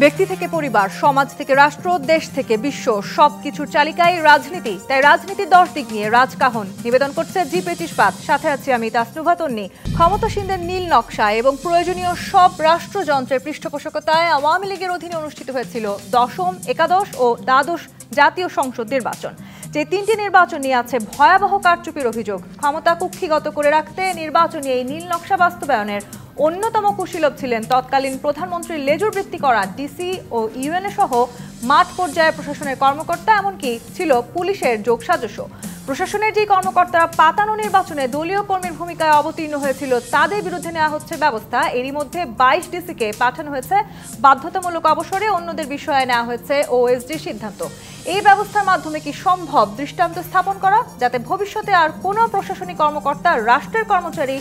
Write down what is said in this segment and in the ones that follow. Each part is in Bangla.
ব্যক্তি থেকে পরিবার, সমাজ থেকে রাষ্ট্র, দেশ থেকে বিশ্ব সবকিছুর চালিকায় রাজনীতি। তাই রাজনীতির 10 দিক নিয়ে রাজকাহন নিবেদন করছে জি প্রেতিশবাদ। সাথে আছি আমি তাসনুভা তন্নি। ক্ষমতাসীনদের নীল নকশা এবং প্রয়োজনীয় সব রাষ্ট্রযন্ত্রের পৃষ্ঠপোষকতায় আওয়ামী লীগের অধীনে অনুষ্ঠিত হয়েছিল 10ম, একাদশ ও দ্বাদশ জাতীয় সংসদ নির্বাচন। যে 3টি নির্বাচন নিয়ে আছে ভয়াবহ কারচুপির অভিযোগ। ক্ষমতা কুক্ষিগত করে রাখতে নির্বাচনী এই নীল নকশা বাস্তবায়নের অন্যতম কুশীলব ছিলেন তৎকালীন প্রধানমন্ত্রীর লেজুর বৃত্তি করা ডিসি ও ইউএনএ সহ মাঠ পর্যায়ে প্রশাসনের কর্মকর্তা, এমনকি ছিল পুলিশের যোগসাজশ। প্রশাসনের যে কর্মকর্তারা পাতানো নির্বাচনে দলীয় কর্মীর ভূমিকায় অবতীর্ণ হয়েছিল তাদের বিরুদ্ধে নেওয়া হচ্ছে ব্যবস্থা। এরই মধ্যে 22 ডিসিকে পাঠানো হয়েছে বাধ্যতামূলক অবসরে, অন্যদের বিষয়ে নেওয়া হয়েছে ওএসডি সিদ্ধান্ত। এই ব্যবস্থার মাধ্যমে কি সম্ভব দৃষ্টান্ত স্থাপন করা, যাতে ভবিষ্যতে আর কোনো প্রশাসনিক কর্মকর্তা রাষ্ট্রের কর্মচারী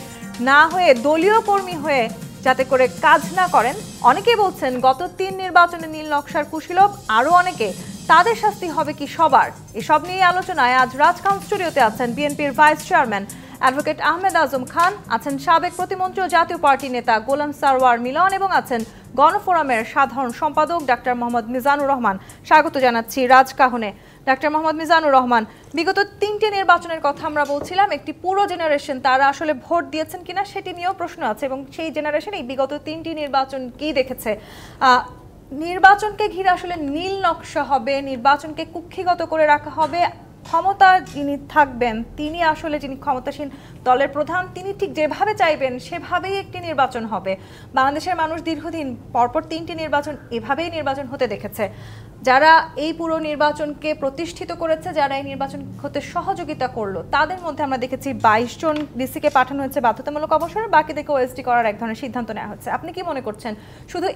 না হয়ে দলীয় কর্মী হয়ে যাতে করে কাজ না করেন? অনেকেই বলছেন গত 3 নির্বাচনে নীল নকশার কুশীলব, আরও অনেকে। তাদের শাস্তি হবে কি সবার? এসব নিয়ে আলোচনায় আজ রাজকাহন স্টুডিওতে আছেন বিএনপির vice chairman advocate Ahmed Azam Khan, আছেন সাবেক প্রতিমন্ত্রী ও জাতীয় পার্টি নেতা গোলাম সারওয়ার মিলন এবং আছেন গণফোরামের সাধারণ সম্পাদক ডাক্তার মোহাম্মদ মিজানুর রহমান। স্বাগত জানাচ্ছি রাজকাহনে। ডাক্তার মোহাম্মদ মিজানুর রহমান, বিগত 3টি নির্বাচনের কথা আমরা বলছিলাম, একটি পুরো জেনারেশন তারা আসলে ভোট দিয়েছেন কিনা সেটি নিয়েও প্রশ্ন আছে এবং সেই জেনারেশন এই বিগত 3টি নির্বাচন কি দেখেছে? নির্বাচনকে ঘিরে আসলে নীল নকশা হবে, নির্বাচনকে কুক্ষিগত করে রাখা হবে, ক্ষমতা যিনি থাকবেন তিনি আসলে যিনি ক্ষমতাসীন দলের প্রধান তিনি ঠিক যেভাবে চাইবেন সেভাবেই একটি নির্বাচন হবে। বাংলাদেশের মানুষ দীর্ঘদিন পরপর 3টি নির্বাচন এভাবেই নির্বাচন হতে দেখেছে। যারা এই পুরো নির্বাচনকে প্রতিষ্ঠিত করেছে, যারা এই নির্বাচন হতে সহযোগিতা করলো, তাদের মধ্যে আমরা দেখেছি 22 জন ডিসিকে পাঠানো হয়েছে বাধ্যতামূলক অবসরে, বাকিদেরকে ওএসডি করার এক ধরনের সিদ্ধান্ত নেওয়া হচ্ছে। আপনি কি মনে করছেন শুধু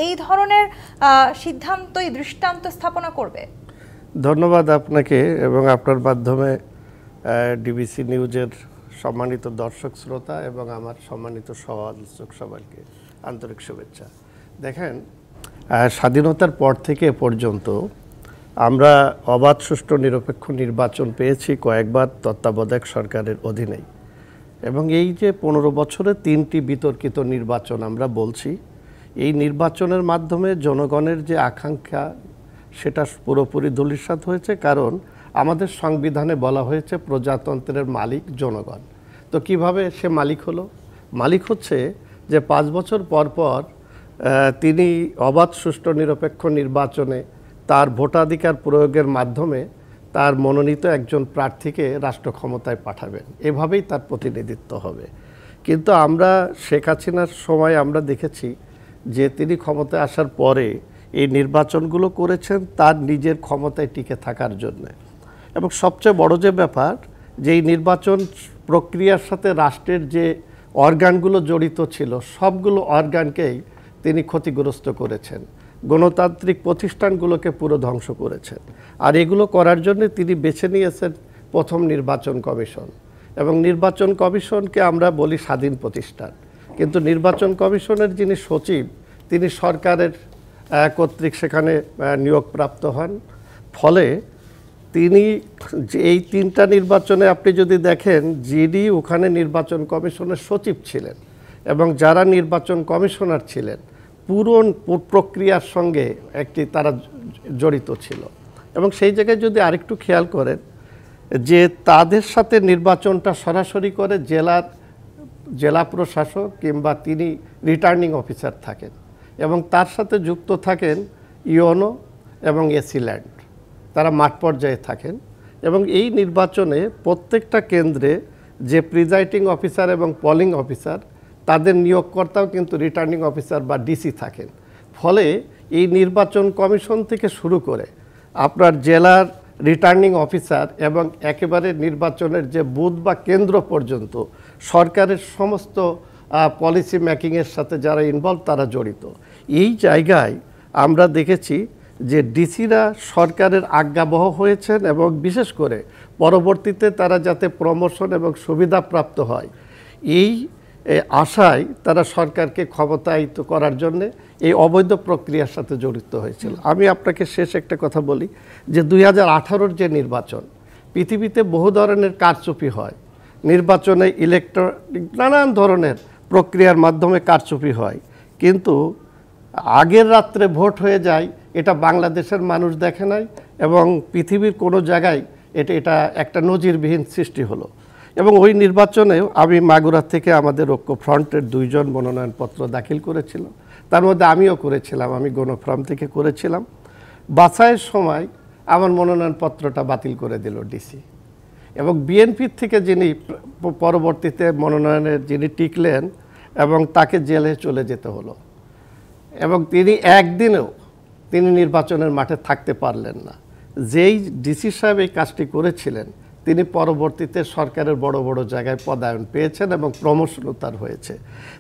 এই ধরনের সিদ্ধান্তই দৃষ্টান্ত স্থাপনা করবে? ধন্যবাদ আপনাকে এবং আপনার মাধ্যমে ডিবিসি নিউজের সম্মানিত দর্শক শ্রোতা এবং আমার সম্মানিত সহ-আলোচক সবাইকে আন্তরিক শুভেচ্ছা। দেখেন, স্বাধীনতার পর থেকে পর্যন্ত আমরা অবাধ, সুষ্ঠু, নিরপেক্ষ নির্বাচন পেয়েছি কয়েকবার তত্ত্বাবধায়ক সরকারের অধীনেই। এবং এই যে 15 বছরে 3টি বিতর্কিত নির্বাচন আমরা বলছি, এই নির্বাচনের মাধ্যমে জনগণের যে আকাঙ্ক্ষা সেটা পুরোপুরি ধূলিসাৎ হয়েছে। কারণ আমাদের সংবিধানে বলা হয়েছে প্রজাতন্ত্রের মালিক জনগণ। তো কিভাবে সে মালিক হলো? মালিক হচ্ছে যে 5 বছর পর পর তিনি অবাধ, সুষ্ঠু, নিরপেক্ষ নির্বাচনে তার ভোটাধিকার প্রয়োগের মাধ্যমে তার মনোনীত একজন প্রার্থীকে রাষ্ট্র ক্ষমতায় পাঠাবেন। এভাবেই তার প্রতিনিধিত্ব হবে। কিন্তু আমরা শেখ হাসিনার সময় আমরা দেখেছি যে তিনি ক্ষমতায় আসার পরে এই নির্বাচনগুলো করেছেন তার নিজের ক্ষমতায় টিকে থাকার জন্য। এবং সবচেয়ে বড় যে ব্যাপার, যে এই নির্বাচন প্রক্রিয়ার সাথে রাষ্ট্রের যে অর্গানগুলো জড়িত ছিল সবগুলো অর্গানকেই তিনি ক্ষতিগ্রস্ত করেছেন, গণতান্ত্রিক প্রতিষ্ঠানগুলোকে পুরো ধ্বংস করেছেন। আর এগুলো করার জন্য তিনি বেছে নিয়েছেন প্রথম নির্বাচন কমিশন। এবং নির্বাচন কমিশনকে আমরা বলি স্বাধীন প্রতিষ্ঠান, কিন্তু নির্বাচন কমিশনের যিনি সচিব তিনি সরকারের কর্তৃক সেখানে নিয়োগপ্রাপ্ত হন। ফলে তিনি এই 3টা নির্বাচনে আপনি যদি দেখেন, যিনি ওখানে নির্বাচন কমিশনের সচিব ছিলেন এবং যারা নির্বাচন কমিশনার ছিলেন পুরো প্রক্রিয়ার সঙ্গে তারা জড়িত ছিল। এবং সেই জায়গায় যদি আরেকটু খেয়াল করেন যে তাদের সাথে নির্বাচনটা সরাসরি করে জেলা প্রশাসক কিংবা তিনি রিটার্নিং অফিসার থাকেন এবং তার সাথে যুক্ত থাকেন ইউএনও এবং এসি ল্যান্ড, তারা মাঠ পর্যায়ে থাকেন। এবং এই নির্বাচনে প্রত্যেকটা কেন্দ্রে যে প্রিজাইডিং অফিসার এবং পোলিং অফিসার তাদের নিয়োগকর্তাও কিন্তু রিটার্নিং অফিসার বা ডিসি থাকেন। ফলে এই নির্বাচন কমিশন থেকে শুরু করে আপনার জেলার রিটার্নিং অফিসার এবং একেবারে নির্বাচনের যে বুথ বা কেন্দ্র পর্যন্ত সরকারের সমস্ত পলিসি মেকিংয়ের সাথে যারা ইনভলভ তারা জড়িত। এই জায়গায় আমরা দেখেছি যে ডিসিরা সরকারের আজ্ঞাবহ হয়েছেন এবং বিশেষ করে পরবর্তীতে তারা যাতে প্রমোশন এবং সুবিধাপ্রাপ্ত হয় এই আশায় তারা সরকারকে ক্ষমতায়িত করার জন্য এই অবৈধ প্রক্রিয়ার সাথে জড়িত হয়েছিল। আমি আপনাকে শেষ একটা কথা বলি যে 2018-র যে নির্বাচন, পৃথিবীতে বহু ধরনের কারচুপি হয়, নির্বাচনে ইলেকট্রনিক নানান ধরনের প্রক্রিয়ার মাধ্যমে কারচুপি হয়, কিন্তু আগের রাত্রে ভোট হয়ে যায়, এটা বাংলাদেশের মানুষ দেখে নাই এবং পৃথিবীর কোনো জায়গায় এটা একটা নজিরবিহীন সৃষ্টি হলো। এবং ওই নির্বাচনে আমি মাগুরা থেকে আমাদের ঐক্য ফ্রন্টের 2 জন মনোনয়নপত্র দাখিল করেছিল, তার মধ্যে আমিও করেছিলাম, আমি গণফ্রম থেকে করেছিলাম। বাছাইয়ের সময় আমার মনোনয়নপত্রটা বাতিল করে দিল ডিসি, এবং বিএনপির থেকে যিনি পরবর্তীতে মনোনয়নের যিনি টিকলেন এবং তাকে জেলে চলে যেতে হলো, এবং তিনি একদিনেও তিনি নির্বাচনের মাঠে থাকতে পারলেন না। যেই ডিসি সাহেব এই কাজটি করেছিলেন তিনি পরবর্তীতে সরকারের বড় বড় জায়গায় পদায়ন পেয়েছেন এবং প্রমোশনও তার হয়েছে।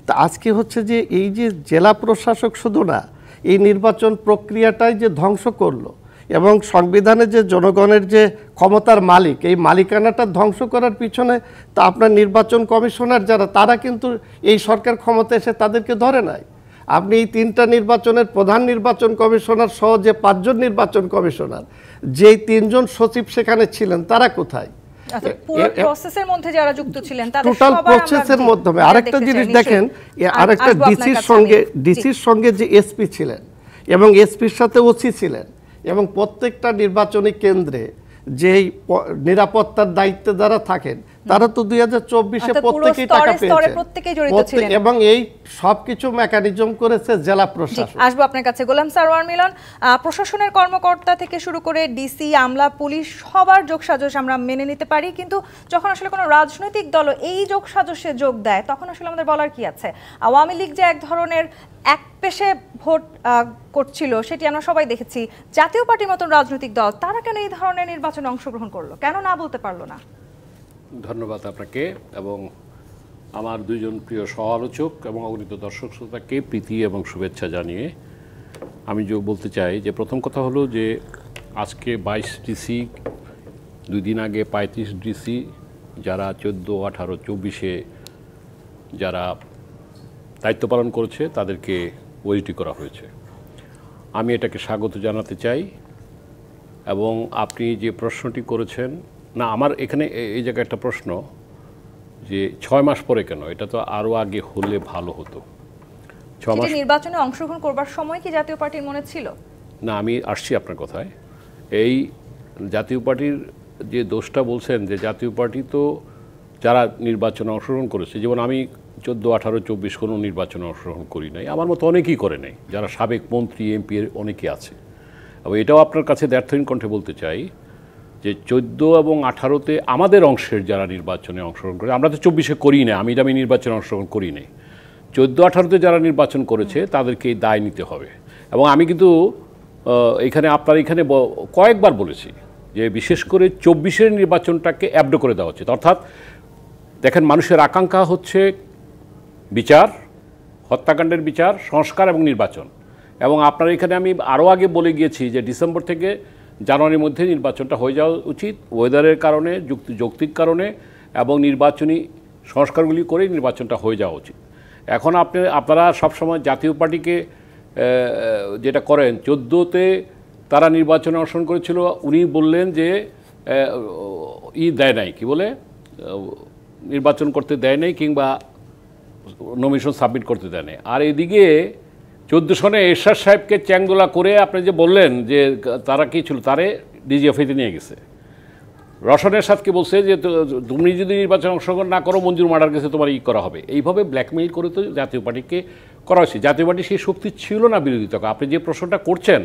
তা আজকে হচ্ছে যে এই যে জেলা প্রশাসক শুধু না, এই নির্বাচন প্রক্রিয়াটাই যে ধ্বংস করলো এবং সংবিধানে যে জনগণের যে ক্ষমতার মালিক, এই মালিকানাটা ধ্বংস করার পিছনে তা আপনার নির্বাচন কমিশনার যারা, তারা কিন্তু এই সরকার ক্ষমতা এসে তাদেরকে ধরে নাই। আপনি এই 3টা নির্বাচনের প্রধান নির্বাচন কমিশনার সহ যে 5 জন নির্বাচন কমিশনার, যেই 3 জন সচিব সেখানে ছিলেন, তারা কোথায়? পুরো প্রসেসের মধ্যে যারা যুক্ত ছিলেন তাদের টোটাল প্রসেসের মাধ্যমে আরেকটা জিনিস দেখেন, আরেকটা ডিসির সঙ্গে যে এসপি ছিলেন এবং এসপির সাথে ওসি ছিলেন, এবং প্রত্যেকটা নির্বাচনী কেন্দ্রে যেই নিরাপত্তার দায়িত্বে যারা থাকেন তারা তো 2024-এ প্রত্যেকেই টাকা পেয়েছে, এবং এই সবকিছু মেকানিজম করেছে জেলা প্রশাসন। আসবো আপনার কাছে গোলাম সারওয়ার মিলন, প্রশাসনের কর্মকর্তা থেকে শুরু করে ডিসি, আমলা, পুলিশ সবার যোগসাজশ আমরা মেনে নিতে পারি, কিন্তু যখন আসলে কোনো রাজনৈতিক দল এই যোগসাজশে যোগ দেয় তখন আসলে আমাদের বলার কি আছে? আওয়ামী লীগ যে এক ধরনের একপেশে ভোট করছিল সেটি আমরা সবাই দেখেছি, জাতীয় পার্টির মতন রাজনৈতিক দল তারা কেন এই ধরনের নির্বাচনে অংশগ্রহণ করলো, কেন না বলতে পারলো না? ধন্যবাদ আপনাকে এবং আমার 2 জন প্রিয় সহ-আলোচক এবং অগণিত দর্শক শ্রোতাকে প্রীতি এবং শুভেচ্ছা জানিয়ে আমি বলতে চাই যে প্রথম কথা হলো যে আজকে 22 ডিসি, 2 দিন আগে 35 ডিসি যারা 14, 18, 24-এ যারা দায়িত্ব পালন করেছে তাদেরকে ওএসডি করা হয়েছে। আমি এটাকে স্বাগত জানাতে চাই। এবং আপনি যে প্রশ্নটি করেছেন, না আমার এখানে এই জায়গায় একটা প্রশ্ন যে 6 মাস পরে কেন, এটা তো আরও আগে হলে ভালো হতো। 6 মাস নির্বাচনে অংশগ্রহণ করবার সময় কি জাতীয় পার্টির মনে ছিল? না, আমি আসছি আপনার কথায়। এই জাতীয় পার্টির যে দোষটা বলছেন, যে জাতীয় পার্টি তো যারা নির্বাচনে অংশগ্রহণ করেছে, যেমন আমি 14, 18, 24 কোনো নির্বাচনে অংশগ্রহণ করি নাই, আমার মতো অনেকেই করে নাই, যারা সাবেক মন্ত্রী এমপি অনেকেই আছে। এবং এটাও আপনার কাছে দ্ব্যর্থহীন কণ্ঠে বলতে চাই যে 14 এবং 18-তে আমাদের অংশের যারা নির্বাচনে অংশগ্রহণ করে, আমরা তো 24-এ করি না, আমি নির্বাচনে অংশগ্রহণ করি নাই, 14, 18-তে যারা নির্বাচন করেছে তাদেরকে এই দায় নিতে হবে। এবং আমি কিন্তু আপনার এখানে কয়েকবার বলেছি যে বিশেষ করে 24-এর নির্বাচনটাকে অ্যাবডো করে দেওয়া উচিত। অর্থাৎ দেখেন, মানুষের আকাঙ্ক্ষা হচ্ছে বিচার, হত্যাকাণ্ডের বিচার, সংস্কার এবং নির্বাচন। এবং আপনার এখানে আমি আরও আগে বলে গিয়েছি যে ডিসেম্বর থেকে জানুয়ারির মধ্যে নির্বাচনটা হয়ে যাওয়া উচিত, ওয়েদারের কারণে, যৌক্তিক কারণে, এবং নির্বাচনী সংস্কারগুলি করে নির্বাচনটা হয়ে যাওয়া উচিত। এখন আপনারা সবসময় জাতীয় পার্টিকে যেটা করেন, 14-তে তারা নির্বাচনে অংশগ্রহণ করেছিল, উনি বললেন যে দেয় নাই, কি বলে, নির্বাচন করতে দেয় নাই কিংবা নমিনেশন সাবমিট করতে দেয় নাই। আর এদিকে 14 সনে এরশাদ সাহেবকে চ্যাংদোলা করে আপনি যে বললেন যে তারা কি ছিল, তারে ডিজিএফআইতে নিয়ে গেছে। রওশন এরশাদকে বলছে যে তুমি যদি নির্বাচনে অংশগ্রহণ না করো, মঞ্জুর মার্ডার কেসে তোমার করা হবে। এইভাবে ব্ল্যাকমেইল করে তো জাতীয় পার্টিকে করা হয়েছে। জাতীয় পার্টি সেই শক্তি ছিল না বিরোধিতা। আপনি যে প্রশ্নটা করছেন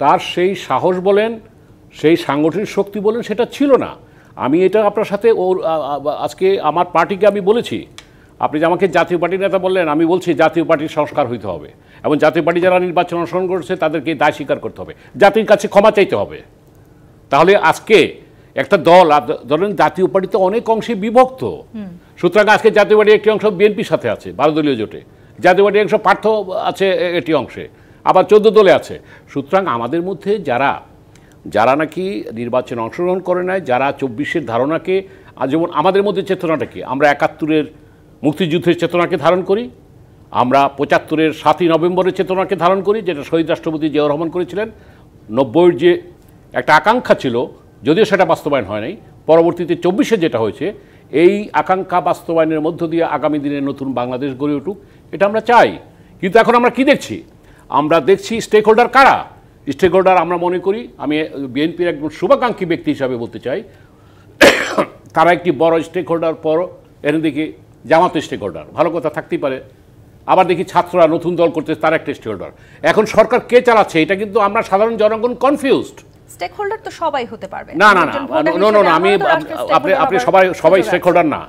তার সেই সাহস বলেন, সেই সাংগঠনিক শক্তি বলেন, সেটা ছিল না। আমি এটা আপনার সাথে আজকে আমার পার্টিকে আমি বলেছি, আপনি যে আমাকে জাতীয় পার্টির নেতা বললেন, আমি বলছি জাতীয় পার্টির সংস্কার হইতে হবে এবং জাতীয় পার্টি যারা নির্বাচন অংশগ্রহণ করেছে তাদেরকে দায় স্বীকার করতে হবে, জাতির কাছে ক্ষমা চাইতে হবে। তাহলে আজকে একটা দল, ধরেন জাতীয় পার্টি তো অনেক অংশে বিভক্ত, সুতরাং আজকে জাতীয় পার্টির একটি অংশ বিএনপির সাথে আছে 12 দলীয় জোটে, জাতীয় পার্টির অংশ পার্থ আছে একটি অংশে, আবার 14 দলে আছে। সুতরাং আমাদের মধ্যে যারা নাকি নির্বাচনে অংশগ্রহণ করে নাই, যারা 24-এর ধারণাকে, যেমন আমাদের মধ্যে চেতনাটা কি, আমরা 71-এর মুক্তিযুদ্ধের চেতনাকে ধারণ করি, আমরা 75-এর 7ই নভেম্বরের চেতনাকে ধারণ করি, যেটা শহীদ রাষ্ট্রপতি জিয়াউর রহমান করেছিলেন। 90-এর যে একটা আকাঙ্ক্ষা ছিল, যদিও সেটা বাস্তবায়ন হয় নাই, পরবর্তীতে 24-এ যেটা হয়েছে, এই আকাঙ্ক্ষা বাস্তবায়নের মধ্য দিয়ে আগামী দিনে নতুন বাংলাদেশ গড়ে উঠুক, এটা আমরা চাই। কিন্তু এখন আমরা কি দেখছি, আমরা দেখছি স্টেক হোল্ডার কারা। স্টেক হোল্ডার আমরা মনে করি, আমি বিএনপির একজন শুভাকাঙ্ক্ষী ব্যক্তি হিসাবে বলতে চাই, তারা একটি বড় স্টেক হোল্ডার। পর এর দিকে জামাত স্টেক হোল্ডার, ভালো কথা থাকতেই পারে। আবার দেখি ছাত্ররা নতুন দল করতে, তারা একটা স্টেক হোল্ডার। এখন সরকার কে চালাচ্ছে এটা কিন্তু আমরা সাধারণ জনগণ কনফিউজড। স্টেক হোল্ডার তো সবাই হতে পারবে না না না, আমি আপনি সবাই স্টেক হোল্ডার না।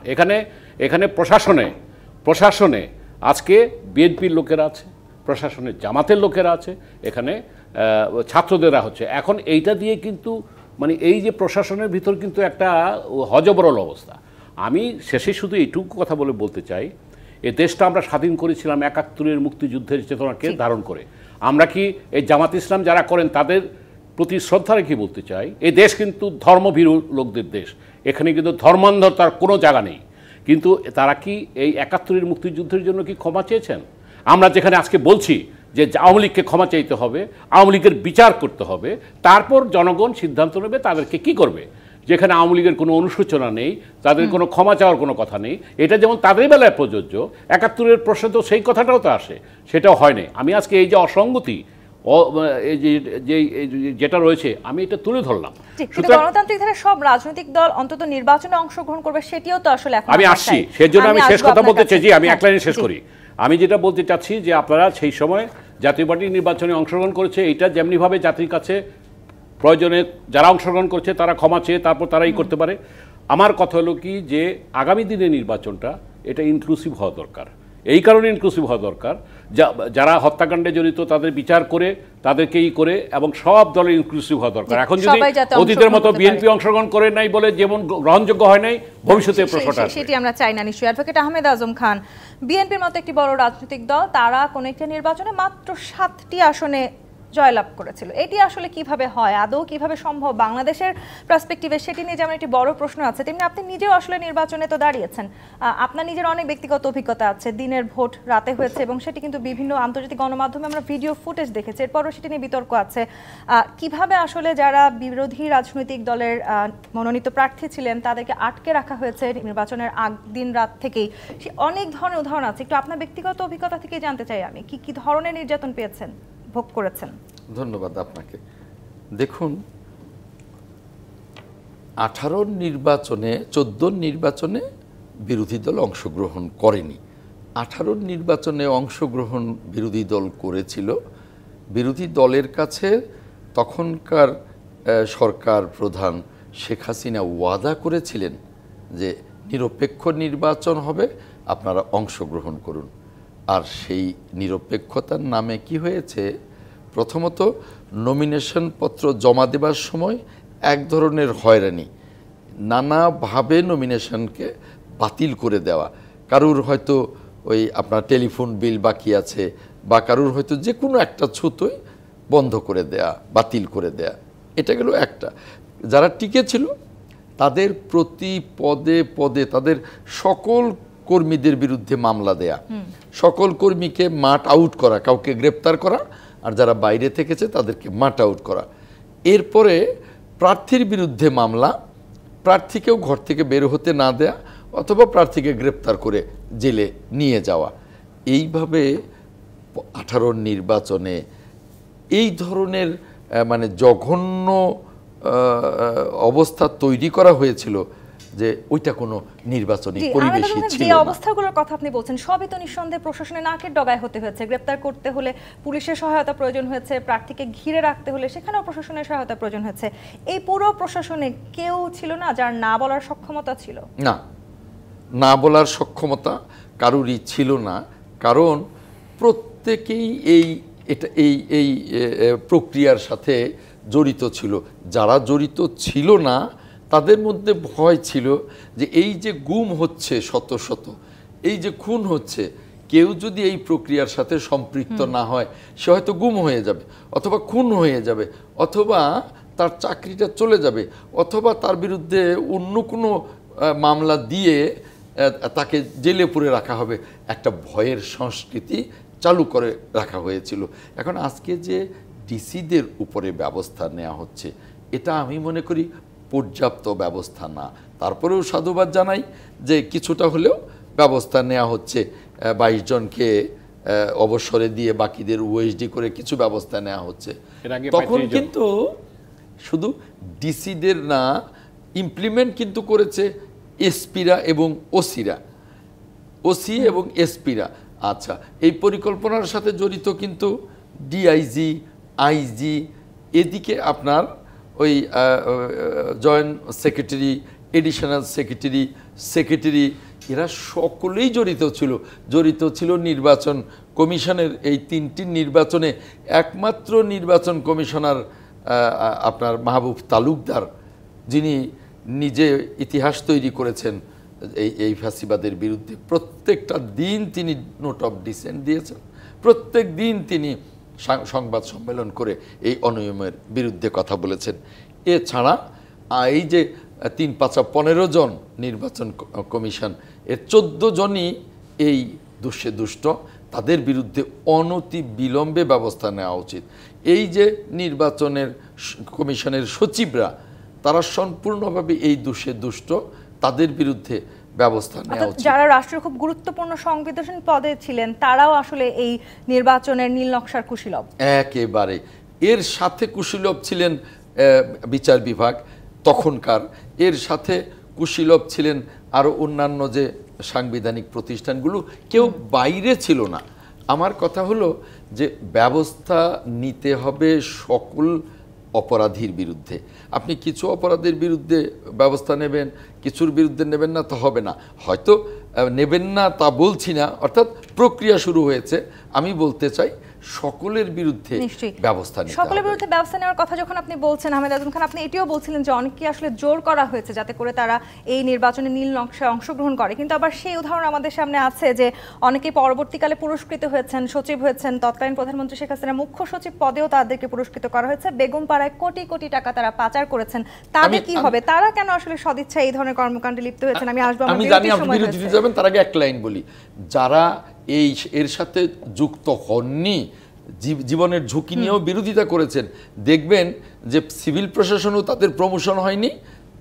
এখানে প্রশাসনে আজকে বিএনপির লোকেরা আছে, প্রশাসনে জামাতের লোকেরা আছে, এখানে ছাত্রদেরা হচ্ছে। এখন এইটা দিয়ে কিন্তু মানে এই যে প্রশাসনের ভিতর কিন্তু একটা হজবরল অবস্থা। আমি শেষে শুধু এইটুকু কথা বলতে চাই, এ দেশটা আমরা স্বাধীন করেছিলাম ৭১-এর মুক্তিযুদ্ধের চেতনাকে ধারণ করে। আমরা কি এই জামাত ইসলাম যারা করেন তাদের প্রতি শ্রদ্ধা রেখে বলতে চাই, এই দেশ কিন্তু ধর্মভীরু লোকদের দেশ, এখানে কিন্তু ধর্মান্ধতার কোনো জায়গা নেই। কিন্তু তারা কি এই ৭১-এর মুক্তিযুদ্ধের জন্য কি ক্ষমা চেয়েছেন? আমরা যেখানে আজকে বলছি যে আওয়ামী লীগকে ক্ষমা চাইতে হবে, আওয়ামী লীগের বিচার করতে হবে, তারপর জনগণ সিদ্ধান্ত নেবে তাদেরকে কি করবে। যেখানে আওয়ামী লীগের কোনো অনুশোচনা নেই, তাদের কোনো ক্ষমা চাওয়ার কোনো কথা নেই, এটা যেমন তাদের বেলায় প্রযোজ্য, ৭১-এর প্রশ্নে তো সেই কথাটাও তো আসে, সেটাও হয়নি। আমি আজকে এই যে অসঙ্গতি যেটা রয়েছে আমি এটা তুলে ধরলাম। গণতান্ত্রিক ধারা সব রাজনৈতিক দল অন্তত নির্বাচনে অংশগ্রহণ করবে, সেটিও তো আসলে আমি আসছি, সেজন্য আমি শেষ কথা বলতে চাইছি, আমি এক লাইনে শেষ করি। আমি যেটা বলতে চাচ্ছি যে আপনারা সেই সময় জাতীয় পার্টি নির্বাচনে অংশগ্রহণ করেছে, এইটা যেমনিভাবে জাতির কাছে প্রয়োজনে যারা অংশগ্রহণ করছে তারা ক্ষমা চেয়ে তারপর তারাই করতে পারে। আমার কথা হলো কি যে আগামী দিনে নির্বাচনটা এটা ইনক্লুসিভ হওয়া দরকার। এই কারণে ইনক্লুসিভ হওয়া দরকার, যারা হত্যাকাণ্ডে জড়িত তাদের বিচার করে তাদেরকেই করে, এবং সব দলের ইনক্লুসিভ হওয়া দরকার। এখন যদি অতীতের মতো বিএনপি অংশগ্রহণ করে নাই বলে যেমন গ্রহণযোগ্য হয় নাই, ভবিষ্যতে প্রশ্নটা সেটি আমরা চাই না নিশ্চয়ই। অ্যাডভোকেট আহমেদ আজম খান, বিএনপির মতো একটি বড় রাজনৈতিক দল, তারা কোনো একটি নির্বাচনে মাত্র ৭টি আসনে জয়লাভ করেছিল। এটি আসলে কিভাবে হয়, আদৌ কিভাবে সম্ভব বাংলাদেশের পার্সপেক্টিভে, সেটি নিয়ে যেমন একটি বড় প্রশ্ন আছে, তেমনি আপনি নিজেও আসলে নির্বাচনে তো দাঁড়িয়েছেন, আপনার নিজের অনেক ব্যক্তিগত অভিজ্ঞতা আছে। দিনের ভোট রাতে হয়েছে এবং সেটি কিন্তু বিভিন্ন আন্তর্জাতিক গণমাধ্যমে আমরা ভিডিও ফুটেজ দেখেছি, এরপরও সেটি নিয়ে বিতর্ক আছে। কিভাবে আসলে যারা বিরোধী রাজনৈতিক দলের মনোনীত প্রার্থী ছিলেন তাদেরকে আটকে রাখা হয়েছে নির্বাচনের দিন রাত থেকেই, সে অনেক ধরনের উদাহরণ আছে। একটু আপনার ব্যক্তিগত অভিজ্ঞতা থেকে জানতে চাই আমি, কি কি ধরনের নির্যাতন পেয়েছেন, ভোগ করেছেন? ধন্যবাদ আপনাকে। দেখুন, 18 নির্বাচনে 14 নির্বাচনে বিরোধী দল অংশগ্রহণ করেনি। 18 নির্বাচনে অংশগ্রহণ বিরোধী দল করেছিল। বিরোধী দলের কাছে তখনকার সরকার প্রধান শেখ হাসিনা ওয়াদা করেছিলেন যে নিরপেক্ষ নির্বাচন হবে, আপনারা অংশগ্রহণ করুন। আর সেই নিরপেক্ষতার নামে কি হয়েছে, প্রথমত নমিনেশন পত্র জমা দেবার সময় এক ধরনের হয়রানি, নানাভাবে নমিনেশনকে বাতিল করে দেওয়া, কারুর হয়তো ওই আপনার টেলিফোন বিল বাকি আছে, বা কারুর হয়তো যে কোনো একটা ছুতোয় বন্ধ করে দেয়া, বাতিল করে দেয়া, এটা গেল একটা। যারা টিকে ছিল তাদের প্রতি পদে পদে তাদের সকল কর্মীদের বিরুদ্ধে মামলা দেয়া, সকল কর্মীকে মাঠ আউট করা, কাউকে গ্রেপ্তার করা, আর যারা বাইরে থেকেছে তাদেরকে মাঠ আউট করা। এরপরে প্রার্থীর বিরুদ্ধে মামলা, প্রার্থীকেও ঘর থেকে বের হতে না দেয়া, অথবা প্রার্থীকে গ্রেপ্তার করে জেলে নিয়ে যাওয়া। এইভাবে 18 নির্বাচনে এই ধরনের মানে জঘন্য অবস্থা তৈরি করা হয়েছিল যে ওইটা কোনো নির্বাচনী পরিবেশই ছিল না। যে অবস্থাগুলোর কথা আপনি বলছেন সবই তো নিঃসন্দেহে প্রশাসনের নাকের ডগায় হতে হয়েছে। গ্রেপ্তার করতে হলে পুলিশের সহায়তা প্রয়োজন হয়েছে, প্রার্থীকে ঘিরে রাখতে হলে সেখানেও প্রশাসনের সহায়তা প্রয়োজন হয়েছে। এই পুরো প্রশাসনে কেউ ছিল না যার না বলার সক্ষমতা ছিল? না, না বলার সক্ষমতা কারুরই ছিল না, কারণ প্রত্যেকেই এই প্রক্রিয়ার সাথে জড়িত ছিল। যারা জড়িত ছিল না তাদের মধ্যে ভয় ছিল যে এই যে গুম হচ্ছে শত শত, এই যে খুন হচ্ছে, কেউ যদি এই প্রক্রিয়ার সাথে সম্পৃক্ত না হয় সে হয়তো গুম হয়ে যাবে, অথবা খুন হয়ে যাবে, অথবা তার চাকরিটা চলে যাবে, অথবা তার বিরুদ্ধে অন্য কোনো মামলা দিয়ে তাকে জেলে পুরে রাখা হবে। একটা ভয়ের সংস্কৃতি চালু করে রাখা হয়েছিল। এখন আজকে যে ডিসিদের উপরে ব্যবস্থা নেওয়া হচ্ছে, এটা আমি মনে করি পর্যাপ্ত ব্যবস্থা না। তারপরেও সাধুবাদ জানাই যে কিছুটা হলেও ব্যবস্থা নেওয়া হচ্ছে। 22 জনকে অবসরে দিয়ে বাকিদের ওএসডি করে কিছু ব্যবস্থা নেওয়া হচ্ছে। তখন কিন্তু শুধু ডিসিদের না, ইমপ্লিমেন্ট কিন্তু করেছে এসপিরা এবং ওসিরা, ওসি এবং এসপিরা। আচ্ছা, এই পরিকল্পনার সাথে জড়িত কিন্তু ডিআইজি, আইজি, এদিকে আপনার ওই joint secretary, additional secretary, secretary, এরা সকলেই জড়িত ছিল নির্বাচন কমিশনের এই 3টি নির্বাচনে। একমাত্র নির্বাচন কমিশনার আপনার মাহবুব তালুকদার, যিনি নিজে ইতিহাস তৈরি করেছেন এই ফ্যাসিবাদের বিরুদ্ধে, প্রত্যেকটা দিন তিনি নোট অফ ডিসেন্ট দিয়েছেন, প্রত্যেক দিন তিনি সংবাদ সম্মেলন করে এই অনিয়মের বিরুদ্ধে কথা বলেছেন। এছাড়া এই যে 3-5-15 জন নির্বাচন কমিশন, এর 14 জনই এই দুষ্ট, তাদের বিরুদ্ধে অনতি বিলম্বে ব্যবস্থা নেওয়া উচিত। এই যে নির্বাচনের কমিশনের সচিবরা, তারা সম্পূর্ণভাবে এই দুষ্ট, তাদের বিরুদ্ধে ব্যবস্থা নেওয়া উচিত। যারা রাষ্ট্রের খুব গুরুত্বপূর্ণ সংবেদনশীল পদে ছিলেন, তারাও আসলে এই নির্বাচনের নীল নকশার কুশীলব। একেবারে এর সাথে কুশীলব ছিলেন বিচার বিভাগ তখনকার, এর সাথে কুশীলব ছিলেন আরও অন্যান্য যে সাংবিধানিক প্রতিষ্ঠানগুলো, কেউ বাইরে ছিল না। আমার কথা হলো যে ব্যবস্থা নিতে হবে সকল অপরাধীর বিরুদ্ধে। আপনি কিছু অপরাধের বিরুদ্ধে ব্যবস্থা নেবেন, কিছুর বিরুদ্ধে নেবেন না, তো হবে না। হয়তো নেবেন না তা বলছি না, অর্থাৎ প্রক্রিয়া শুরু হয়েছে। আমি বলতে চাই সকলের বিরুদ্ধে ব্যবস্থা নিতে হবে। সকলের বিরুদ্ধে ব্যবস্থা নেওয়ার কথা যখন আপনি বলছেন আহমেদ আজম খান, আপনি এটিও বলছিলেন যে অনেককে আসলে জোর করা হয়েছে যাতে করে তারা এই নির্বাচনে নীল নকশায় অংশগ্রহণ করে, কিন্তু আবার সেই উদাহরণ আমাদের সামনে আছে যে অনেকে পরবর্তীকালে পুরস্কৃত হয়েছেন, সচিব হয়েছেন। তৎকালীন প্রধানমন্ত্রী শেখ হাসিনা মুখ্য সচিব পদেও তাদেরকে পুরস্কৃত করা হয়েছে। বেগমপাড়ায় কোটি কোটি টাকা তারা পাচার করেছেন। তাদের কি হবে? তারা কেন আসলে সদিচ্ছায় এই ধরনের কর্মকাণ্ডে লিপ্ত হয়েছেন? আমি জানি আপনি বিরোধী যাবেন, তার আগে এক লাইন বলি। যারা এর সাথে যুক্ত হননি, জীবনের ঝুঁকি নিয়েও বিরোধিতা করেছেন, দেখবেন যে সিভিল প্রশাসনেও তাদের প্রমোশন হয়নি,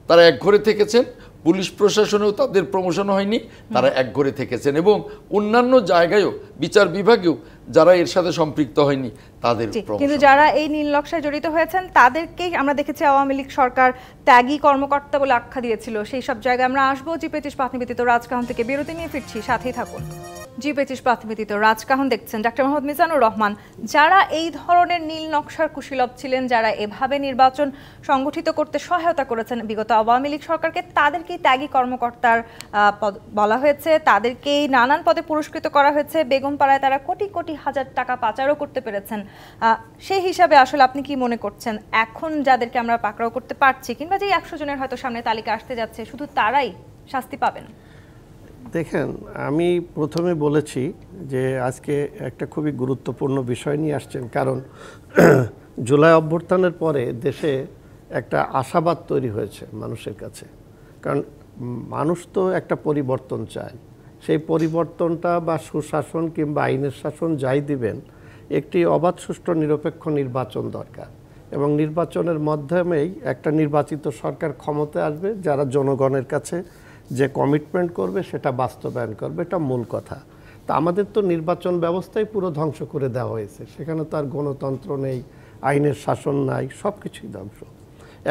তারা এক ঘরে থেকেছেন। পুলিশ প্রশাসনেও তাদের প্রমোশন হয়নি, তারা এক ঘরে থেকেছেন। এবং অন্যান্য জায়গায়ও, বিচার বিভাগেও যারা এর সাথে সম্পৃক্ত হয়নি তাদের, কিন্তু যারা এই নীল নকশায় জড়িত হয়েছেন তাদেরকেই আমরা দেখেছি আওয়ামী লীগ সরকার ত্যাগী কর্মকর্তা বলে আখ্যা দিয়েছিল। সেই সব জায়গায় আমরা আসবো। জি25 পাঁচ নিবেদিত রাজকাহন থেকে বিরতি নিয়ে ফিরছি, সাথেই থাকুন। জি25 পাঁচ নিবেদিত রাজকাহন দেখছেন। ডাক্তার মোহাম্মদ মিজানুর রহমান, যারা এই ধরনের নীল নকশার কুশীলব ছিলেন, যারা এভাবে নির্বাচন সংগঠিত করতে সহায়তা করেছেন বিগত আওয়ামী লীগ সরকারকে, তাদেরকেই ত্যাগী কর্মকর্তার বলা হয়েছে, তাদেরকেই নানান পদে পুরস্কৃত করা হয়েছে। বেগমপাড়ায় তারা কোটি কোটি হাজার টাকা পাচারও করতে পেরেছেন। সেই হিসাবে আসলে আপনি কি মনে করছেন, এখন যাদেরকে আমরা পাকড়াও করতে পারছি, কিংবা যে 100 জনের হয়তো সামনে তালিকা আসতে যাচ্ছে, শুধু তারাই শাস্তি পাবেন? দেখেন, আমি প্রথমে বলেছি যে আজকে একটা খুবই গুরুত্বপূর্ণ বিষয় নিয়ে আসছেন, কারণ জুলাই অভ্যুত্থানের পরে দেশে একটা আশাবাদ তৈরি হয়েছে মানুষের কাছে। কারণ মানুষ তো একটা পরিবর্তন চায়, সেই পরিবর্তনটা বা সুশাসন কিংবা আইনের শাসন যাই দিবেন, একটি অবাধ, সুষ্ঠু, নিরপেক্ষ নির্বাচন দরকার। এবং নির্বাচনের মাধ্যমেই একটা নির্বাচিত সরকার ক্ষমতায় আসবে, যারা জনগণের কাছে যে কমিটমেন্ট করবে সেটা বাস্তবায়ন করবে, এটা মূল কথা। তা আমাদের তো নির্বাচন ব্যবস্থাই পুরো ধ্বংস করে দেওয়া হয়েছে, সেখানে তো আর গণতন্ত্র নেই, আইনের শাসন নাই, সব কিছুই ধ্বংস।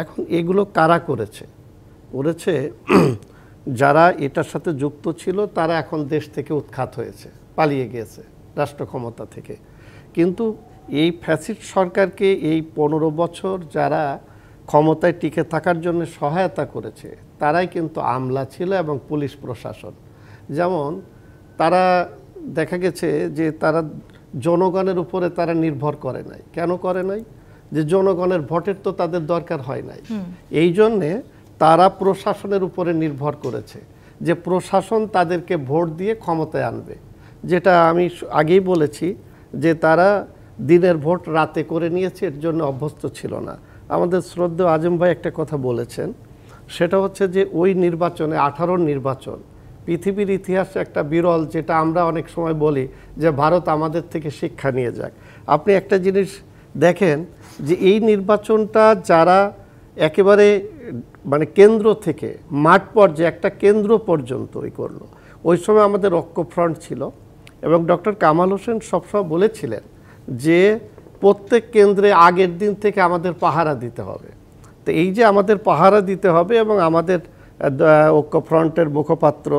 এখন এগুলো কারা করেছে? যারা এটার সাথে যুক্ত ছিল তারা এখন দেশ থেকে উৎখাত হয়েছে, পালিয়ে গিয়েছে রাষ্ট্র ক্ষমতা থেকে। কিন্তু এই ফ্যাসিস্ট সরকারকে এই 15 বছর যারা ক্ষমতায় টিকে থাকার জন্য সহায়তা করেছে, তারাই কিন্তু আমলা ছিল এবং পুলিশ প্রশাসন। যেমন তারা দেখা গেছে যে তারা জনগণের উপরে তারা নির্ভর করে নাই। কেন করে নাই? যে জনগণের ভোটের তো তাদের দরকার হয় নাই। এই জন্যে তারা প্রশাসনের উপরে নির্ভর করেছে, যে প্রশাসন তাদেরকে ভোট দিয়ে ক্ষমতায় আনবে। যেটা আমি আগেই বলেছি যে তারা দিনের ভোট রাতে করে নিয়েছে, এর জন্য অভ্যস্ত ছিল না। আমাদের শ্রদ্ধেয় আজম ভাই একটা কথা বলেছেন, সেটা হচ্ছে যে ওই নির্বাচনে 18 নির্বাচন পৃথিবীর ইতিহাসে একটা বিরল, যেটা আমরা অনেক সময় বলি যে ভারত আমাদের থেকে শিক্ষা নিয়ে যাক। আপনি একটা জিনিস দেখেন যে এই নির্বাচনটা যারা একেবারে মানে কেন্দ্র থেকে মাঠ পর্যায়ে একটা কেন্দ্র পর্যন্ত করলো, ওই সময় আমাদের ঐক্যফ্রন্ট ছিল এবং ডক্টর কামাল হোসেন সবসময় বলেছিলেন যে প্রত্যেক কেন্দ্রে আগের দিন থেকে আমাদের পাহারা দিতে হবে। তো এই যে আমাদের পাহারা দিতে হবে এবং আমাদের ঐক্যফ্রন্টের মুখপাত্র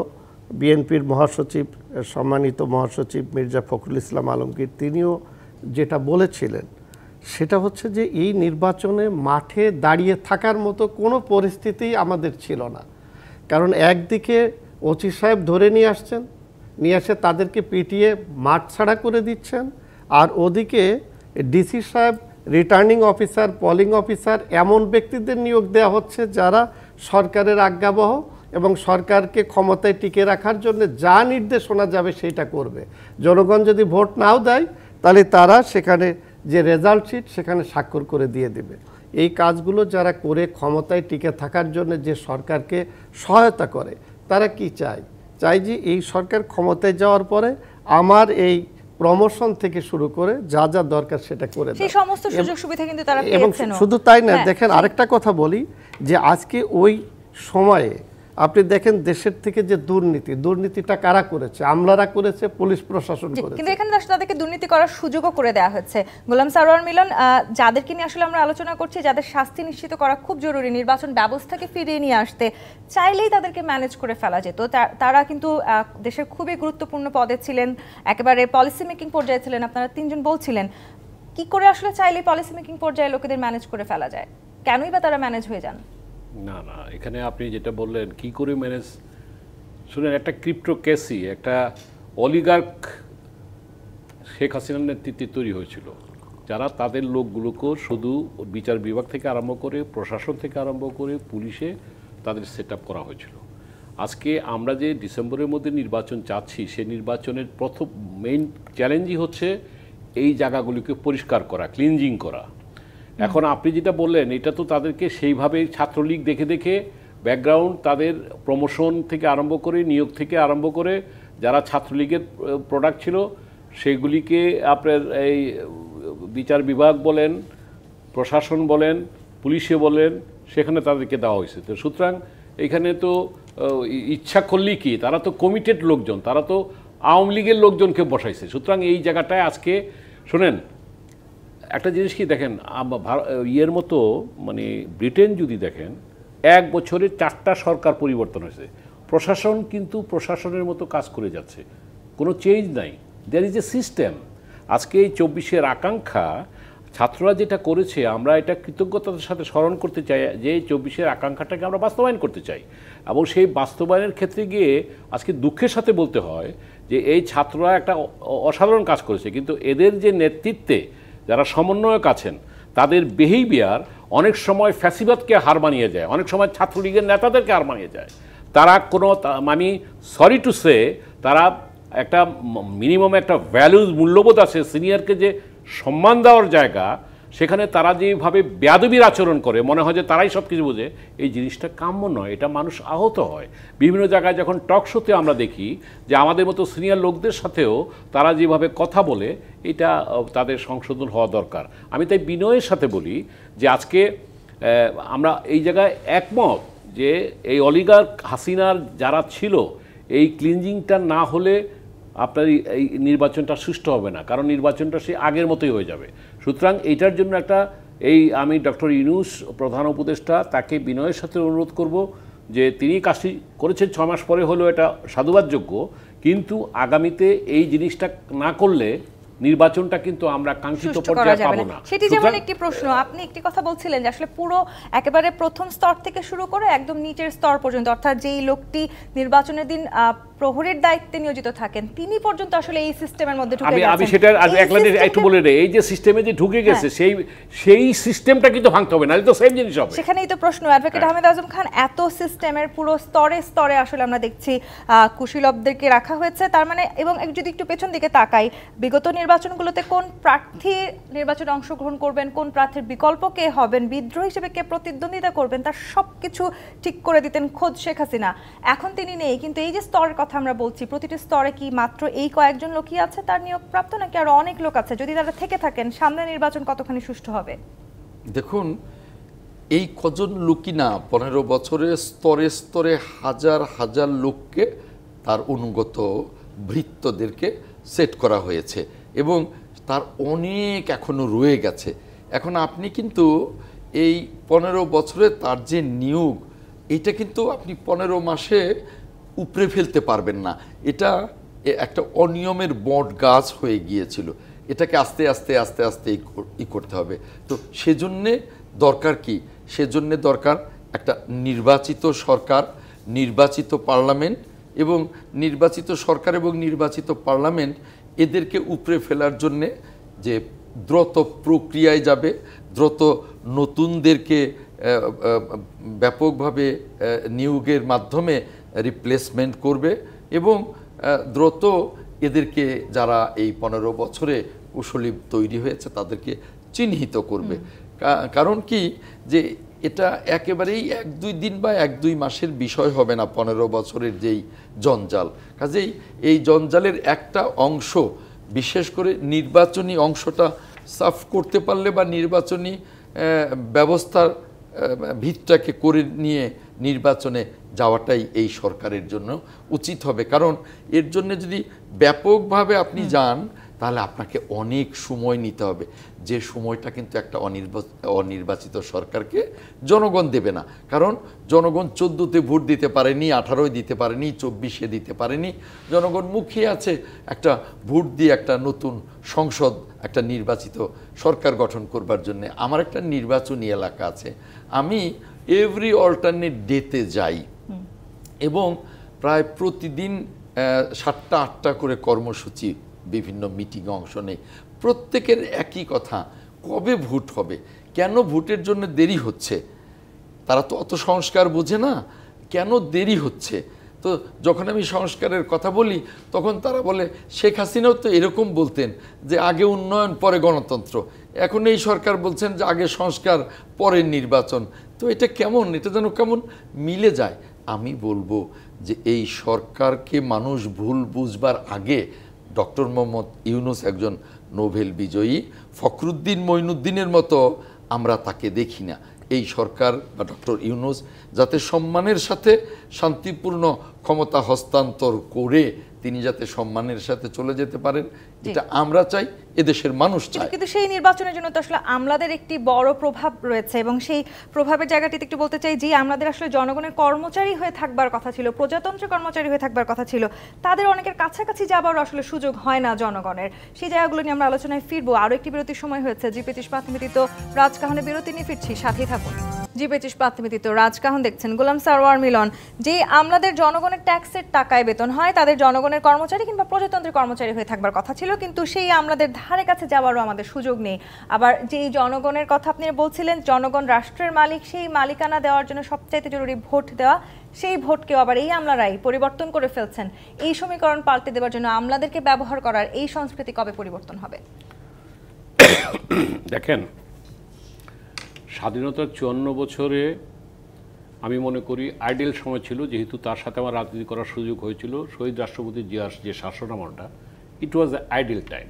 বিএনপির মহাসচিব, সম্মানিত মহাসচিব মির্জা ফখরুল ইসলাম আলমগীর, তিনিও যেটা বলেছিলেন সেটা হচ্ছে যে এই নির্বাচনে মাঠে দাঁড়িয়ে থাকার মতো কোনো পরিস্থিতি আমাদের ছিল না। কারণ একদিকে ওসি সাহেব ধরে নিয়ে আসছেন, নিয়ে এসে তাদেরকে পিটিয়ে মাঠ ছাড়া করে দিচ্ছেন, আর ওদিকে ডিসি সাহেব, রিটার্নিং অফিসার, পোলিং অফিসার এমন ব্যক্তিদের নিয়োগ দেওয়া হচ্ছে যারা সরকারের আজ্ঞাবহ এবং সরকারকে ক্ষমতায় টিকে রাখার জন্য যা নির্দেশনা যাবে সেটা করবে। জনগণ যদি ভোট নাও দেয় তাহলে তারা সেখানে যে রেজাল্ট শিট সেখানে স্বাক্ষর করে দিয়ে দেবে। এই কাজগুলো যারা করে ক্ষমতায় টিকে থাকার জন্য যে সরকারকে সহায়তা করে, তারা কি চায়? চাই যে এই সরকার ক্ষমতায় যাওয়ার পরে আমার এই প্রমোশন থেকে শুরু করে যা যা দরকার সেটা করে দেয়। সেই সমস্ত সুযোগ সুবিধা কিন্তু তারা এবং পেয়েছেন। শুধু তাই না, দেখেন আরেকটা কথা বলি যে আজকে ওই সময়ে আপনি দেখেন দেশের থেকে যে দুর্নীতিটা কারা করেছে? আমলারা করেছে, পুলিশ প্রশাসন করেছে। কিন্তু এখানে আসলে তাদেরকে দুর্নীতি করার সুযোগও করে দেওয়া হচ্ছে। গোলাম সারোয়ার মিলন, যাদেরকে নিয়ে আসলে আমরা আলোচনা করছি, যাদের শাস্তি নিশ্চিত করা খুব জরুরি, নির্বাচন ব্যবস্থাকে ফিরিয়ে নিয়ে আসতে চাইলেই তাদেরকে ম্যানেজ করে ফেলা যেত। তারা কিন্তু দেশের খুবই গুরুত্বপূর্ণ পদে ছিলেন, একেবারে পলিসি মেকিং পর্যায়ে ছিলেন। আপনারা তিনজন বলছিলেন কি করে আসলে চাইলেই পলিসি মেকিং পর্যায়ে লোকেদের ম্যানেজ করে ফেলা যায়? কেনই বা তারা ম্যানেজ হয়ে যান? না, এখানে আপনি যেটা বললেন কি করে ম্যানেজ, শুনেন, একটা ক্রিপ্টোক্রেসি, একটা অলিগার্ক শেখ হাসিনার নেতৃত্বে তৈরি হয়েছিল, যারা তাদের লোকগুলোকে শুধু বিচার বিভাগ থেকে আরম্ভ করে, প্রশাসন থেকে আরম্ভ করে, পুলিশে তাদের সেট আপ করা হয়েছিল। আজকে আমরা যে ডিসেম্বরের মধ্যে নির্বাচন চাচ্ছি, সেই নির্বাচনের প্রথম মেইন চ্যালেঞ্জই হচ্ছে এই জায়গাগুলিকে পরিষ্কার করা, ক্লিনজিং করা। এখন আপনি যেটা বললেন, এটা তো তাদেরকে সেইভাবে ছাত্রলীগ দেখে দেখে ব্যাকগ্রাউন্ড, তাদের প্রমোশন থেকে আরম্ভ করে, নিয়োগ থেকে আরম্ভ করে, যারা ছাত্রলীগের প্রোডাক্ট ছিল সেগুলিকে আপনার এই বিচার বিভাগ বলেন, প্রশাসন বলেন, পুলিশে বলেন, সেখানে তাদেরকে দেওয়া হয়েছে। তো সুতরাং এখানে তো ইচ্ছা করলেই কি, তারা তো কমিটেড লোকজন, তারা তো আওয়ামী লীগের লোকজনকে বসাইছে। সুতরাং এই জায়গাটায় আজকে শোনেন একটা জিনিস কি দেখেন, ইয়ের মতো মানে ব্রিটেন যদি দেখেন, 1 বছরে 4টা সরকার পরিবর্তন হয়েছে, প্রশাসন কিন্তু প্রশাসনের মতো কাজ করে যাচ্ছে, কোনো চেঞ্জ নাই, দেয়ার ইজ এ সিস্টেম। আজকে এই 24-এর আকাঙ্ক্ষা ছাত্ররা যেটা করেছে, আমরা এটা কৃতজ্ঞতার সাথে স্মরণ করতে চাই যে এই 24-এর আকাঙ্ক্ষাটাকে আমরা বাস্তবায়ন করতে চাই। এবং সেই বাস্তবায়নের ক্ষেত্রে গিয়ে আজকে দুঃখের সাথে বলতে হয় যে এই ছাত্ররা একটা অসাধারণ কাজ করেছে, কিন্তু এদের যে নেতৃত্বে যারা সমন্বয়ক আছেন, তাদের বিহেভিয়ার অনেক সময় ফ্যাসিবাদকে হার মানিয়ে যায়, অনেক সময় ছাত্রলীগের নেতাদেরকে হার মানিয়ে যায়। তারা কোনো, আমি সরি টু সে, তারা একটা মিনিমাম একটা ভ্যালুজ, মূল্যবোধ আছে, সিনিয়রকে যে সম্মান দেওয়ার জায়গা, সেখানে তারা যেভাবে বেয়াদবির আচরণ করে, মনে হয় যে তারাই সব কিছু বোঝে, এই জিনিসটা কাম্য নয়, এটা মানুষ আহত হয়। বিভিন্ন জায়গায় যখন টক শোতে আমরা দেখি যে আমাদের মতো সিনিয়র লোকদের সাথেও তারা যেভাবে কথা বলে, এটা তাদের সংশোধন হওয়া দরকার। আমি তাই বিনয়ের সাথে বলি যে আজকে আমরা এই জায়গায় একমত যে এই অলিগার্ক হাসিনার যারা ছিল, এই ক্লিনজিংটা না হলে আপনার এই নির্বাচনটা সুষ্ঠু হবে না, কারণ নির্বাচনটা সেই আগের মতোই হয়ে যাবে। সুতরাং এইটার জন্য আমি ডক্টর ইউনূস প্রধান উপদেষ্টা, তাকে বিনয়ের সাথে অনুরোধ করব যে তিনি কাজটি করেছেন 6 মাস পরে হলেও এটা সাধুবাদযোগ্য, কিন্তু আগামীতে এই জিনিসটা না করলে নির্বাচনটা কিন্তু আমরা কাঙ্ক্ষিত পর্যায়ে পাবো না। সেটি যেমন একটি প্রশ্ন, আপনি একটি কথা বলছিলেন যে আসলে পুরো একেবারে প্রথম স্তর থেকে শুরু করে একদম নিচের স্তর পর্যন্ত, অর্থাৎ যেই লোকটি নির্বাচনের দিন প্রহরীর দায়িত্বে নিয়োজিত থাকেন, তিনি পর্যন্ত আসলে এই সিস্টেমের মধ্যে ঢুকে গেছেন। আমি সেটা একটু বলে দেই, এই যে সিস্টেমে যে ঢুকে গেছে, সেই সিস্টেমটা কিন্তু ভাঙতে হবে, নাহলে তো সেম জিনিস হবে। সেখানেই তো প্রশ্ন। অ্যাডভোকেট আহমেদ আজম খান, এত সিস্টেমের পুরো স্তরে স্তরে আসলে আমরা দেখছি কুশীলবদেরকে রাখা হয়েছে, তার মানে, এবং যদি একটু পেছন দিকে তাকাই, বিগত নির্বাচনগুলোতে কোন প্রার্থী নির্বাচনে অংশগ্রহণ করবেন, কোন প্রার্থীর বিকল্প কে হবেন, বিদ্রোহী হিসেবে কে প্রতিদ্বন্দ্বিতা করবেন, তার সবকিছু ঠিক করে দিতেন খোদ শেখ হাসিনা। এখন তিনি নেই, কিন্তু এই যে স্তরের কথা আমরা বলছি, প্রতিটি স্তরে কি মাত্র এই কয়েকজন লোকই আছে তার নিয়োগপ্রাপ্ত, নাকি আরো অনেক লোক আছে? যদি তারা থেকে থাকেন, সামনে নির্বাচন কতখানি সুষ্ঠু হবে? দেখুন, এই কজন লোকই না, 15 বছরে স্তরে স্তরে হাজার হাজার লোককে, তার অনুগত ভৃত্যদেরকে সেট করা হয়েছে এবং তার অনেক এখনো রয়ে গেছে। এখন আপনি কিন্তু এই 15 বছরে তার যে নিয়োগ, এটা কিন্তু আপনি 15 মাসে উপড়ে ফেলতে পারবেন না। এটা একটা অনিয়মের বট গাছ হয়ে গিয়েছিল, এটাকে আস্তে আস্তে আস্তে আস্তে করতে হবে। তো সেজন্যে দরকার কি? সেজন্যে দরকার একটা নির্বাচিত সরকার, নির্বাচিত পার্লামেন্ট, এবং নির্বাচিত সরকার এবং নির্বাচিত পার্লামেন্ট এদেরকে উপড়ে ফেলার জন্যে যে দ্রুত প্রক্রিয়ায় যাবে, দ্রুত নতুনদেরকে ব্যাপকভাবে নিয়োগের মাধ্যমে রিপ্লেসমেন্ট করবে এবং দ্রুত এদেরকে যারা এই 15 বছরে কুশলী তৈরি হয়েছে তাদেরকে চিহ্নিত করবে। কারণ কি যে এটা একেবারেই 1-2 দিন বা 1-2 মাসের বিষয় হবে না 15 বছরের যেই জঞ্জাল। কাজেই এই জঞ্জালের একটা অংশ, বিশেষ করে নির্বাচনী অংশটা সাফ করতে পারলে বা নির্বাচনী ব্যবস্থার ভিতটাকে করে নিয়ে নির্বাচনে যাওয়াটাই এই সরকারের জন্য উচিত হবে। কারণ এর জন্য যদি ব্যাপকভাবে আপনি যান তাহলে আপনাকে অনেক সময় নিতে হবে, যে সময়টা কিন্তু একটা অনির্বাচিত সরকারকে জনগণ দেবে না। কারণ জনগণ 14তে ভোট দিতে পারেনি, 18-য় দিতে পারেনি, 24-এ দিতে পারেনি। জনগণ মুখিয়ে আছে একটা ভোট দিয়ে একটা নতুন সংসদ, একটা নির্বাচিত সরকার গঠন করবার জন্য। আমার একটা নির্বাচনী এলাকা আছে, আমি এভরি অল্টারনেট ডেতে যাই এবং প্রায় প্রতিদিন 7টা-8টা করে কর্মসূচি, বিভিন্ন মিটিংয়ে অংশ নেই। প্রত্যেকের একই কথা, কবে ভোট হবে, কেন ভোটের জন্য দেরি হচ্ছে। তারা তো অত সংস্কার বোঝে না, কেন দেরি হচ্ছে। তো যখন আমি সংস্কারের কথা বলি তখন তারা বলে শেখ হাসিনাও তো এরকম বলতেন যে আগে উন্নয়ন পরে গণতন্ত্র, এখন এই সরকার বলছেন যে আগে সংস্কার পরে নির্বাচন। তো এটা কেমন, এটা যেন কেমন মিলে যায়। আমি বলবো যে এই সরকারকে মানুষ ভুল বুঝবার আগে ডক্টর মোহাম্মদ ইউনূস একজন নোবেল বিজয়ী, ফখরুদ্দিন মঈনুদ্দিনের মতো আমরা তাকে দেখি না। এই সরকার বা ডক্টর ইউনূস যাতে সম্মানের সাথে শান্তিপূর্ণ ক্ষমতা হস্তান্তর করে তিনি যাতে সম্মানের সাথে চলে যেতে পারেন, এটা আমরা চাই, এদেশের মানুষ চায়। কিন্তু সেই নির্বাচনের জন্য তো আসলে আমলাদের একটি বড় প্রভাব রয়েছে এবং সেই প্রভাবের জায়গাটিতে একটু বলতে চাই যে আমাদের আসলে জনগণের কর্মচারী হয়ে থাকবার কথা ছিল, প্রজাতন্ত্রের কর্মচারী হয়ে থাকবার কথা ছিল, তাদের অনেকের কাছাকাছি যাবারও আসলে সুযোগ হয় না জনগণের। সেই জায়গাগুলো নিয়ে আমরা আলোচনায় ফিরবো। আরও একটি বিরতির সময় হয়েছে। জি25 নিবেদিত রাজকাহনে বিরতি নিয়ে ফিরছি, সাথেই থাকুন। জি25 নিবেদিত রাজকাহন দেখছেন। গোলাম সারওয়ার মিলন, যে আমলাদের জনগণের ট্যাক্সের টাকায় বেতন হয়, তাদের জনগণের কর্মচারী কিংবা প্রজাতন্ত্রের কর্মচারী হয়ে থাকবার কথা ছিল, কিন্তু সেই আমলাদের ধারে কাছে যাওয়ারও আমাদের সুযোগ নেই। আবার যেই জনগণের কথা আপনি বলছিলেন, জনগণ রাষ্ট্রের মালিক, সেই মালিকানা দেওয়ার জন্য সবচাইতে জরুরি ভোট দেওয়া, সেই ভোটকেও আবার এই আমলারাই পরিবর্তন করে ফেলছেন। এই সমীকরণ পাল্টে দেওয়ার জন্য আমলাদেরকে ব্যবহার করার এই সংস্কৃতি কবে পরিবর্তন হবে? দেখেন, স্বাধীনতার 54 বছরে আমি মনে করি আইডিয়াল সময় ছিল, যেহেতু তার সাথে আমার রাজনীতি করার সুযোগ হয়েছিল। শহীদ রাষ্ট্রপতি জিয়ার যে শাসনামলটা, ইট ওয়াজ দ্য আইডিয়াল টাইম।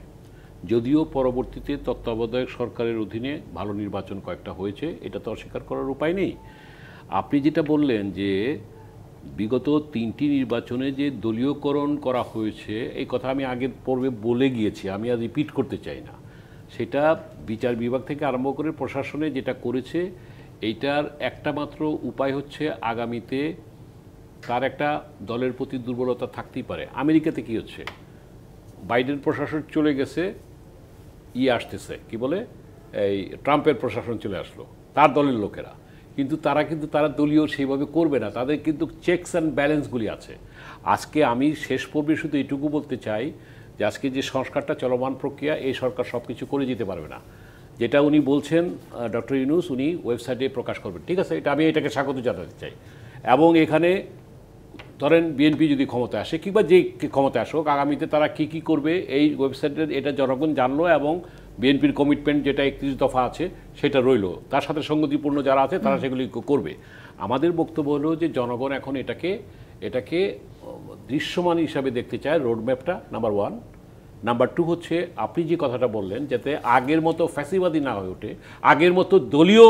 যদিও পরবর্তীতে তত্ত্বাবধায়ক সরকারের অধীনে ভালো নির্বাচন কয়েকটা হয়েছে, এটা তো অস্বীকার করার উপায় নেই। আপনি যেটা বললেন যে বিগত 3টি নির্বাচনে যে দলীয়করণ করা হয়েছে, এই কথা আমি আগের পর্বে বলে গিয়েছি, আমি আর রিপিট করতে চাই না। সেটা বিচার বিভাগ থেকে আরম্ভ করে প্রশাসনে যেটা করেছে, এইটার একটা মাত্র উপায় হচ্ছে আগামীতে তার একটা দলের প্রতি দুর্বলতা থাকতেই পারে। আমেরিকাতে কি হচ্ছে, বাইডেন প্রশাসন চলে গেছে, আসতেছে কি বলে, এই ট্রাম্পের প্রশাসন চলে আসলো, তার দলের লোকেরা, কিন্তু তারা দলীয় সেইভাবে করবে না। তাদের কিন্তু চেকস অ্যান্ড ব্যালেন্সগুলি আছে। আজকে আমি শেষ পর্বে শুধু এইটুকু বলতে চাই যে আজকে যে সংস্কারটা চলমান প্রক্রিয়া, এই সরকার সব কিছু করে যেতে পারবে না। যেটা উনি বলছেন ডক্টর ইউনূস, উনি ওয়েবসাইটে প্রকাশ করবেন, ঠিক আছে, আমি এটাকে স্বাগত জানাতে চাই। এবং এখানে ধরেন বিএনপি যদি ক্ষমতায় আসে কিংবা যে ক্ষমতায় আসুক, আগামীতে তারা কি করবে এই ওয়েবসাইটে এটা জনগণ জানলো, এবং বিএনপির কমিটমেন্ট যেটা 31 দফা আছে সেটা রইল, তার সাথে সঙ্গতিপূর্ণ যারা আছে তারা সেগুলি করবে। আমাদের বক্তব্য হলো যে জনগণ এখন এটাকে দৃশ্যমান হিসাবে দেখতে চায়, রোডম্যাপটা নাম্বার 1। নাম্বার 2 হচ্ছে আপনি যে কথাটা বললেন, যাতে আগের মতো ফ্যাসিবাদী না হয়ে ওঠে, আগের মতো দলীয়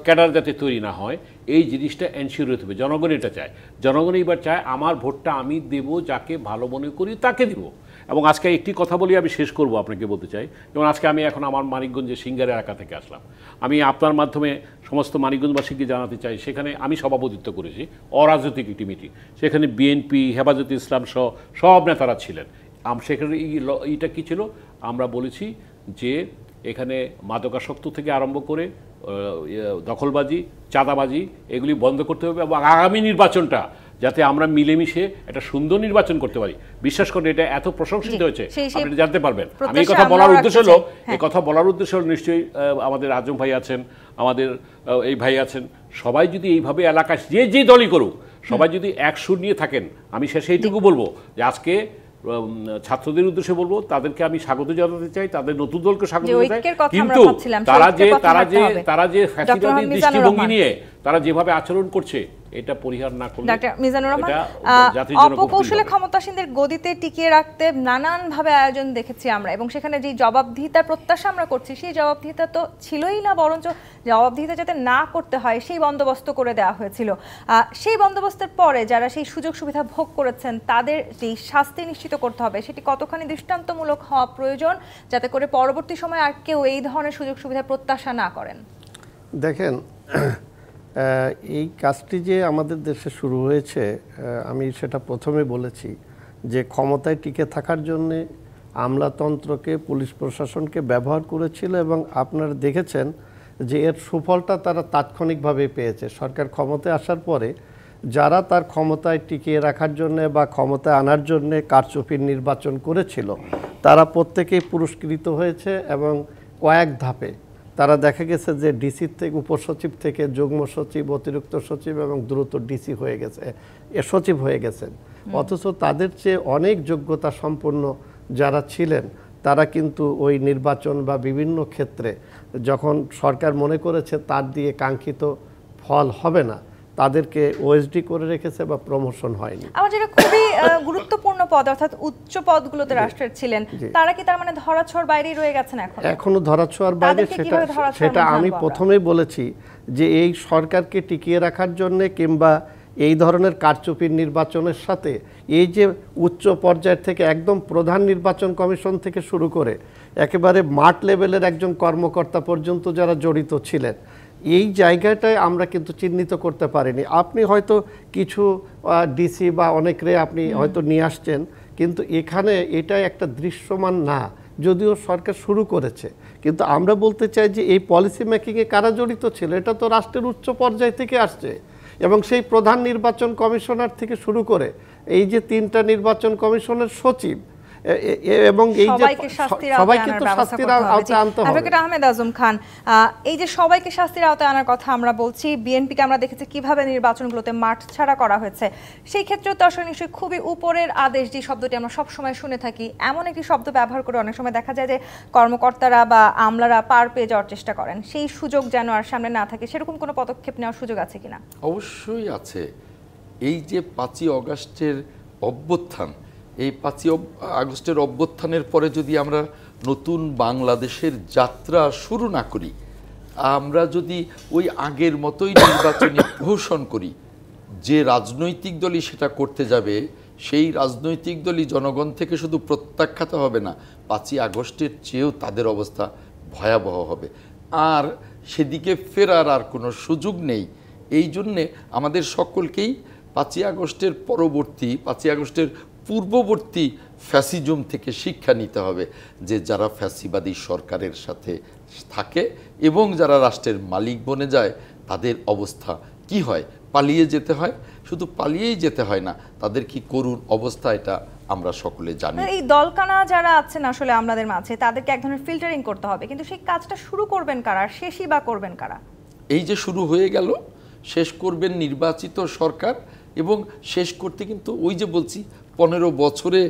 ক্যাডার যাতে তৈরি না হয়, এই জিনিসটা এনশিওর হতে হবে। জনগণ এটা চায়। জনগণ এইবার চায় আমার ভোটটা আমি দেব, যাকে ভালো মনে করি তাকে দেব। এবং আজকে একটি কথা বলি আমি শেষ করব, আপনাকে বলতে চাই, যেমন আজকে আমি এখন আমার মানিকগঞ্জের সিঙ্গার এলাকা থেকে আসলাম। আমি আপনার মাধ্যমে সমস্ত মানিকগঞ্জবাসীকে জানাতে চাই, সেখানে আমি সভাপতিত্ব করেছি অরাজনৈতিক একটি মিটিং, সেখানে বিএনপি, হেফাজতে ইসলাম সহ সব নেতারা ছিলেন। সেখানে এইটা কী ছিল, আমরা বলেছি যে এখানে মাদকাসক্ত থেকে আরম্ভ করে দখলবাজি, চাঁদাবাজি এগুলি বন্ধ করতে হবে এবং আগামী নির্বাচনটা যাতে আমরা মিলেমিশে একটা সুন্দর নির্বাচন করতে পারি। বিশ্বাস করেন এটা এত প্রশংসিত হয়েছে, আপনি জানতে পারবেন। আমি এই কথা বলার উদ্দেশ্য হলো, এই কথা বলার উদ্দেশ্য হলো নিশ্চয়ই আমাদের আজম ভাই আছেন, আমাদের এই ভাই আছেন, সবাই যদি এইভাবে এলাকায় যে দলই করুক, সবাই যদি এক সুর নিয়ে থাকেন, আমি শেষে এইটুকু বলবো যে আজকে ছাত্রদের উদ্দেশ্যে বলবো, তাদেরকে আমি স্বাগত জানাতে চাই, তাদের নতুন দলকে স্বাগত জানাতে চাই, কিন্তু তারা যে ফ্যাসিবাদী দৃষ্টিভঙ্গি নিয়ে তারা যেভাবে আচরণ করছে এটা পরিহার না করলে ডক্টর মিজানুর রহমান, অপকৌশলে ক্ষমতাসীনদের গদিতে টিকিয়ে রাখতে নানানভাবে আয়োজন দেখেছি আমরা, এবং সেখানে যে জবাবদিহিতার প্রত্যাশা আমরা করছি সেই জবাবদিহিতা তো ছিলই না, বরঞ্চ জবাবদিহিতা যাতে না করতে হয় সেই বন্দোবস্ত করে দেওয়া হয়েছিল। সেই বন্দোবস্তের পরে যারা সেই সুযোগ সুবিধা ভোগ করেছেন তাদের যেই শাস্তি নিশ্চিত করতে হবে সেটি কতখানি দৃষ্টান্তমূলক হওয়া প্রয়োজন, যাতে করে পরবর্তী সময় আর কেউ এই ধরনের সুযোগ সুবিধা প্রত্যাশা না করেন। দেখেন, এই কাজটি যে আমাদের দেশে শুরু হয়েছে, আমি সেটা প্রথমে বলেছি যে ক্ষমতায় টিকে থাকার জন্যে আমলাতন্ত্রকে, পুলিশ প্রশাসনকে ব্যবহার করেছিল, এবং আপনারা দেখেছেন যে এর সুফলটা তারা তাৎক্ষণিকভাবে পেয়েছে। সরকার ক্ষমতায় আসার পরে যারা তার ক্ষমতায় টিকিয়ে রাখার জন্যে বা ক্ষমতায় আনার জন্যে কারচুপির নির্বাচন করেছিল তারা প্রত্যেকেই পুরস্কৃত হয়েছে, এবং কয়েক ধাপে তারা দেখা গেছে যে ডিসির থেকে, উপসচিব থেকে যুগ্ম সচিব, অতিরিক্ত সচিব এবং দ্রুত ডিসি হয়ে গেছে, সচিব হয়ে গেছেন। অথচ তাদের চেয়ে অনেক যোগ্যতা সম্পন্ন যারা ছিলেন তারা কিন্তু ওই নির্বাচন বা বিভিন্ন ক্ষেত্রে যখন সরকার মনে করেছে তার দিয়ে কাঙ্ক্ষিত ফল হবে না, তাদেরকে ওএসডি করে রেখেছে বা প্রমোশন হয়নি। আমার যেটা খুবই গুরুত্বপূর্ণ পদ, অর্থাৎ উচ্চ পদগুলোতে রাষ্ট্রের ছিলেন, তারা কি তার মানে ধরাছোঁয়ার বাইরেই রয়ে গেছেন? এখনো ধরাছোঁয়ার বাইরে, সেটা আমি প্রথমেই বলেছি যে এই সরকারকে টিকিয়ে রাখার জন্য কিংবা এই ধরনের কারচুপির নির্বাচনের সাথে এই যে উচ্চ পর্যায়ের থেকে একদম প্রধান নির্বাচন কমিশন থেকে শুরু করে একেবারে মাঠ লেভেলের একজন কর্মকর্তা পর্যন্ত যারা জড়িত ছিলেন, এই জায়গাটায় আমরা কিন্তু চিহ্নিত করতে পারিনি। আপনি হয়তো কিছু ডিসি বা অনেকরে আপনি হয়তো নিয়ে আসছেন, কিন্তু এখানে এটা একটা দৃশ্যমান না, যদিও সরকার শুরু করেছে। কিন্তু আমরা বলতে চাই যে এই পলিসি মেকিংয়ে কারা জড়িত ছিল, এটা তো রাষ্ট্রের উচ্চ পর্যায় থেকে আসছে, এবং সেই প্রধান নির্বাচন কমিশনার থেকে শুরু করে এই যে 3টা নির্বাচন কমিশনের সচিব এবং এই যে সবাইকে তো শাস্তির আওতায় আনতে হবে। অ্যাডভোকেট আহমেদ আজম খান, এই যে সবাইকে শাস্তির আওতায় আনার কথা আমরা বলছি, বিএনপিকে আমরা দেখেছি কিভাবে নির্বাচনগুলোতে মাঠ ছাড়া করা হয়েছে, সেই ক্ষেত্রেও তো আসলে নিশ্চয়ই খুবই উপরের আদেশ, যে শব্দটি আমরা সবসময় শুনে থাকি, এমন একটি শব্দ ব্যবহার করে অনেক সময় দেখা যায় যে কর্মকর্তারা বা আমলারা পার পেয়ে যাওয়ার চেষ্টা করেন, সেই সুযোগ যেন আর সামনে না থাকে, সেরকম কোনো পদক্ষেপ নেওয়ার সুযোগ আছে কিনা? অবশ্যই আছে। এই যে 5ই আগস্টের অভ্যুত্থান, এই 5ই আগস্টের অভ্যুত্থানের পরে যদি আমরা নতুন বাংলাদেশের যাত্রা শুরু না করি, আমরা যদি ওই আগের মতোই নির্বাচনী ঘোষণা করি, যে রাজনৈতিক দলই সেটা করতে যাবে সেই রাজনৈতিক দলই জনগণ থেকে শুধু প্রত্যাখ্যাত হবে না, 5ই আগস্টের চেয়েও তাদের অবস্থা ভয়াবহ হবে, আর সেদিকে ফেরার আর কোনো সুযোগ নেই। এই জন্যে আমাদের সকলকেই 5ই আগস্টের পরবর্তী, 5ই আগস্টের পূর্ববর্তী ফ্যাসিজম থেকে শিক্ষা নিতে হবে, যে যারা ফ্যাসিবাদী সরকারের সাথে থাকে এবং যারা রাষ্ট্রের মালিক বনে যায় তাদের অবস্থা কি হয়, পালিয়ে যেতে হয়, শুধু পালিয়েই যেতে হয় না, তাদের কি করুণ অবস্থা এটা আমরা সকলে জানি। এই দলকানা যারা আছেন আসলে আমাদের মাঝে, তাদেরকে এক ধরনের ফিল্টারিং করতে হবে, কিন্তু সেই কাজটা শুরু করবেন কারা, শেষই বা করবেন কারা? এই যে শুরু হয়ে গেল, শেষ করবেন নির্বাচিত সরকার, এবং শেষ করতে কিন্তু ওই যে বলছি 15 বছরে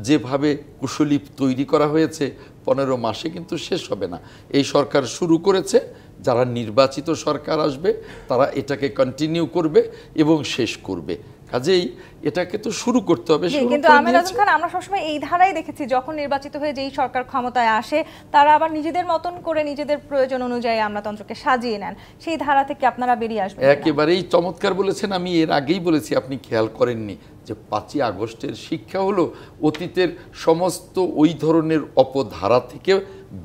যেভাবে কুশলী তৈরি করা হয়েছে 15 মাসে কিন্তু শেষ হবে না। এই সরকার শুরু করেছে, যারা নির্বাচিত সরকার আসবে তারা এটাকে কন্টিনিউ করবে এবং শেষ করবে। কাজেই এটাকে তো শুরু করতে হবে। কিন্তু আহমেদ আজম খান, আমরা সবসময় এই ধারাই দেখেছি, যখন নির্বাচিত হয়ে যেই সরকার ক্ষমতায় আসে তারা আবার নিজেদের মতন করে নিজেদের প্রয়োজন অনুযায়ী আমলাতন্ত্রকে সাজিয়ে নেন, সেই ধারা থেকে আপনারা বেরিয়ে আসবেন? একেবারেই চমৎকার বলেছেন। আমি এর আগেই বলেছি, আপনি খেয়াল করেননি যে 5ই আগস্টের শিক্ষা হলো অতীতের সমস্ত ওই ধরনের অপধারা থেকে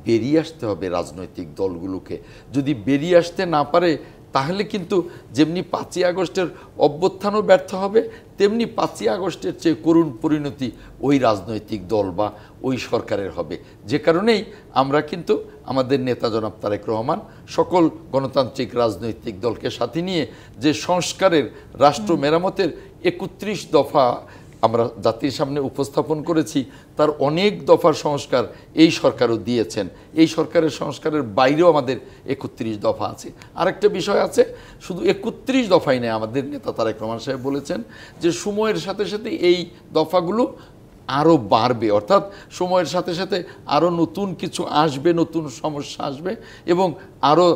বেরিয়ে আসতে হবে রাজনৈতিক দলগুলোকে। যদি বেরিয়ে আসতে না পারে তাহলে কিন্তু যেমনি 5ই আগস্টের অভ্যুত্থানও ব্যর্থ হবে, তেমনি 5ই আগস্টের চেয়ে করুণ পরিণতি ওই রাজনৈতিক দল বা ওই সরকারের হবে। যে কারণেই আমরা কিন্তু আমাদের নেতা জনাব তারেক রহমান সকল গণতান্ত্রিক রাজনৈতিক দলকে সাথে নিয়ে যে সংস্কারের, রাষ্ট্র মেরামতের 31 দফা আমরা জাতির সামনে উপস্থাপন করেছি, তার অনেক দফার সংস্কার এই সরকারও দিয়েছেন। এই সরকারের সংস্কারের বাইরেও আমাদের 31 দফা আছে। আরেকটা বিষয় আছে, শুধু 31 দফাই নেই, আমাদের নেতা তারেক রহমান সাহেব বলেছেন যে সময়ের সাথে সাথে এই দফাগুলো আরও বাড়বে, অর্থাৎ সময়ের সাথে সাথে আরও নতুন কিছু আসবে, নতুন সমস্যা আসবে এবং আরও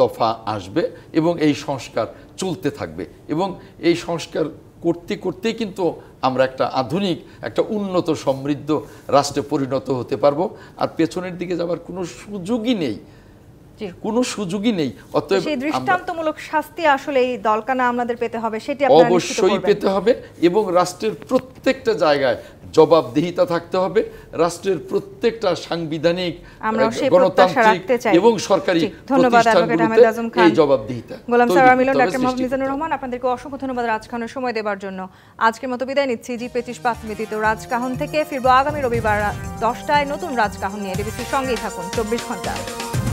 দফা আসবে এবং এই সংস্কার চলতে থাকবে এবং এই সংস্কার করতে করতেই কিন্তু আমরা একটা আধুনিক, একটা উন্নত সমৃদ্ধ রাষ্ট্রে পরিণত হতে পারবো। আর পেছনের দিকে যাবার কোনো সুযোগই নেই, কোনো সুযোগই নেই। অতএব সেই দৃষ্টান্তমূলক শাস্তি আসলে এই দলকানা আমাদের পেতে হবে, সেটি আপনারা অবশ্যই পেতে হবে এবং রাষ্ট্রের প্রত্যেকটা জায়গায় জবাবদিহিতা থাকতে হবে। রাষ্ট্রের প্রত্যেকটা সাংবিধানিক, গণতান্ত্রিক এবং সরকারি প্রতিষ্ঠানগুলোতে এই জবাবদিহিতা। গোলাম সারোয়ার মিলন, ডক্টর মোহাম্মদ মিজানুর রহমান, আপনাদেরকে অসংখ্য ধন্যবাদ রাজকাহনের সময় দেওয়ার জন্য। আজকের মতো বিদায় নিচ্ছি জি25 ব্যতীত রাজকাহন থেকে। ফিরবো আগামী রবিবার 10টায় নতুন রাজকাহন নিয়ে। ডিবিসির সঙ্গেই থাকুন 24 ঘন্টা।